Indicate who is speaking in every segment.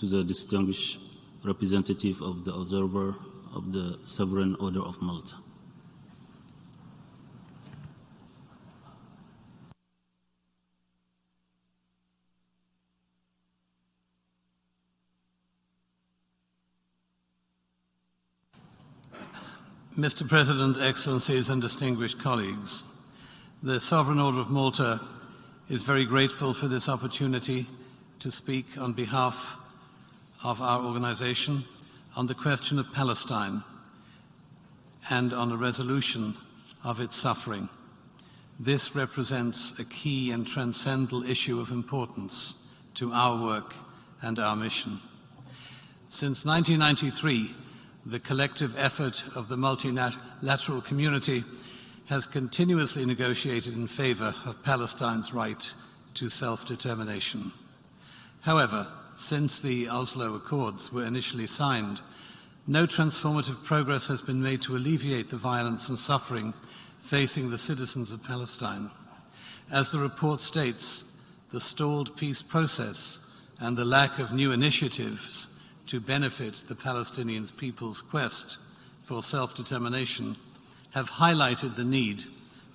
Speaker 1: to the distinguished representative of the observer of the Sovereign Order of Malta.
Speaker 2: Mr. President, Excellencies and distinguished colleagues, the Sovereign Order of Malta is very grateful for this opportunity to speak on behalf of our organization on the question of Palestine and on a resolution of its suffering. This represents a key and transcendental issue of importance to our work and our mission. Since 1993, the collective effort of the multilateral community has continuously negotiated in favor of Palestine's right to self-determination. However, since the Oslo Accords were initially signed, no transformative progress has been made to alleviate the violence and suffering facing the citizens of Palestine. As the report states, the stalled peace process and the lack of new initiatives to benefit the Palestinian people's quest for self-determination have highlighted the need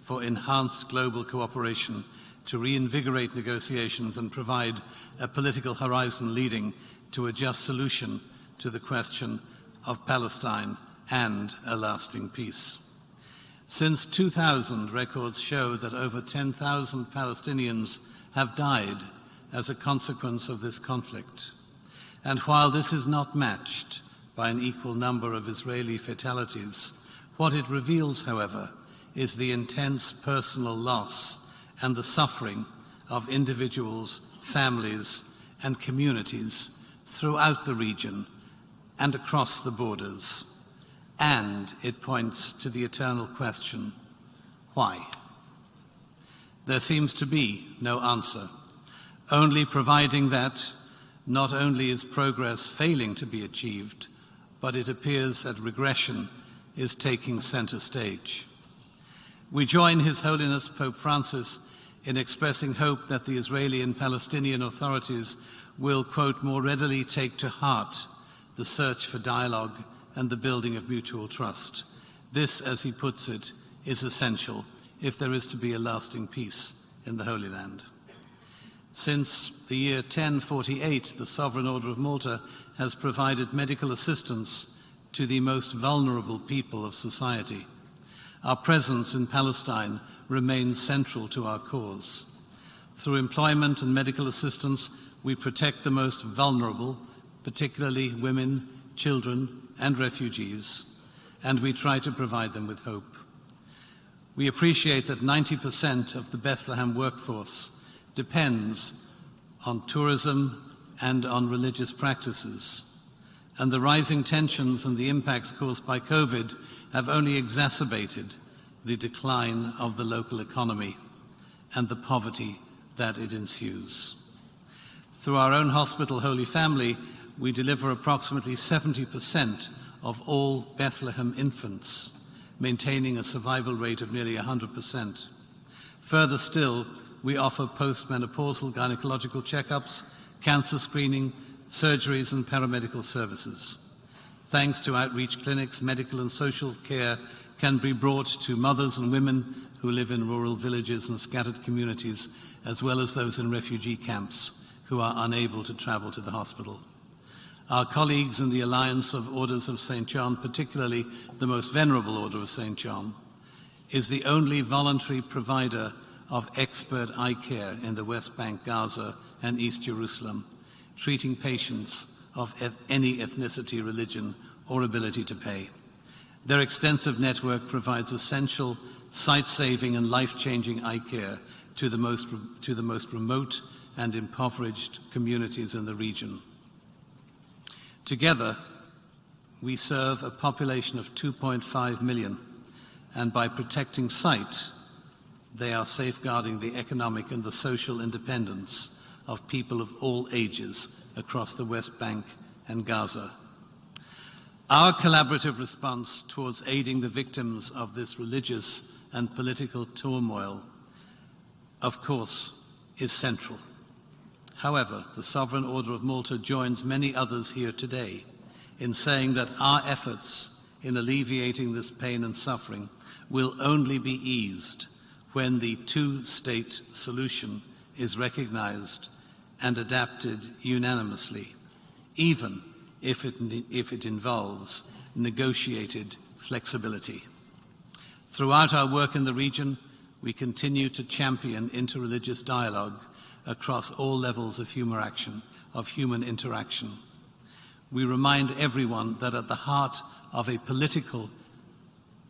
Speaker 2: for enhanced global cooperation to reinvigorate negotiations and provide a political horizon leading to a just solution to the question of Palestine and a lasting peace. Since 2000, records show that over 10,000 Palestinians have died as a consequence of this conflict. And while this is not matched by an equal number of Israeli fatalities, what it reveals, however, is the intense personal loss and the suffering of individuals, families, and communities throughout the region and across the borders. And it points to the eternal question, why? There seems to be no answer, only providing that not only is progress failing to be achieved, but it appears that regression is taking center stage. We join His Holiness Pope Francis in expressing hope that the Israeli and Palestinian authorities will, quote, more readily take to heart the search for dialogue and the building of mutual trust. This, as he puts it, is essential if there is to be a lasting peace in the Holy Land. Since the year 1048, the Sovereign Order of Malta has provided medical assistance to the most vulnerable people of society. Our presence in Palestine remains central to our cause. Through employment and medical assistance, we protect the most vulnerable, particularly women, children, and refugees, and we try to provide them with hope. We appreciate that 90% of the Bethlehem workforce depends on tourism and on religious practices, and the rising tensions and the impacts caused by COVID have only exacerbated the decline of the local economy and the poverty that it ensues. Through our own hospital, Holy Family, we deliver approximately 70% of all Bethlehem infants, maintaining a survival rate of nearly 100%. Further still, we offer postmenopausal gynecological checkups, cancer screening, surgeries, and paramedical services. Thanks to outreach clinics, medical and social care can be brought to mothers and women who live in rural villages and scattered communities, as well as those in refugee camps who are unable to travel to the hospital. Our colleagues in the Alliance of Orders of St. John, particularly the most venerable Order of St. John, is the only voluntary provider of expert eye care in the West Bank, Gaza, and East Jerusalem, treating patients of any ethnicity, religion, or ability to pay. Their extensive network provides essential, sight-saving and life-changing eye care to the most remote and impoverished communities in the region. Together, we serve a population of 2.5 million, and by protecting sight, they are safeguarding the economic and the social independence of people of all ages across the West Bank and Gaza. Our collaborative response towards aiding the victims of this religious and political turmoil, of course, is central. However, the Sovereign Order of Malta joins many others here today in saying that our efforts in alleviating this pain and suffering will only be eased when the two-state solution is recognized and adapted unanimously, even if it involves negotiated flexibility. Throughout our work in the region, we continue to champion interreligious dialogue across all levels of human interaction. We remind everyone that at the heart of a political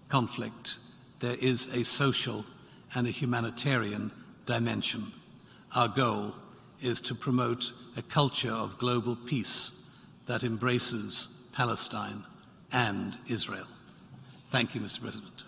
Speaker 2: conflict, there is a social and a humanitarian dimension. Our goal is to promote a culture of global peace that embraces Palestine and Israel. Thank you, Mr. President.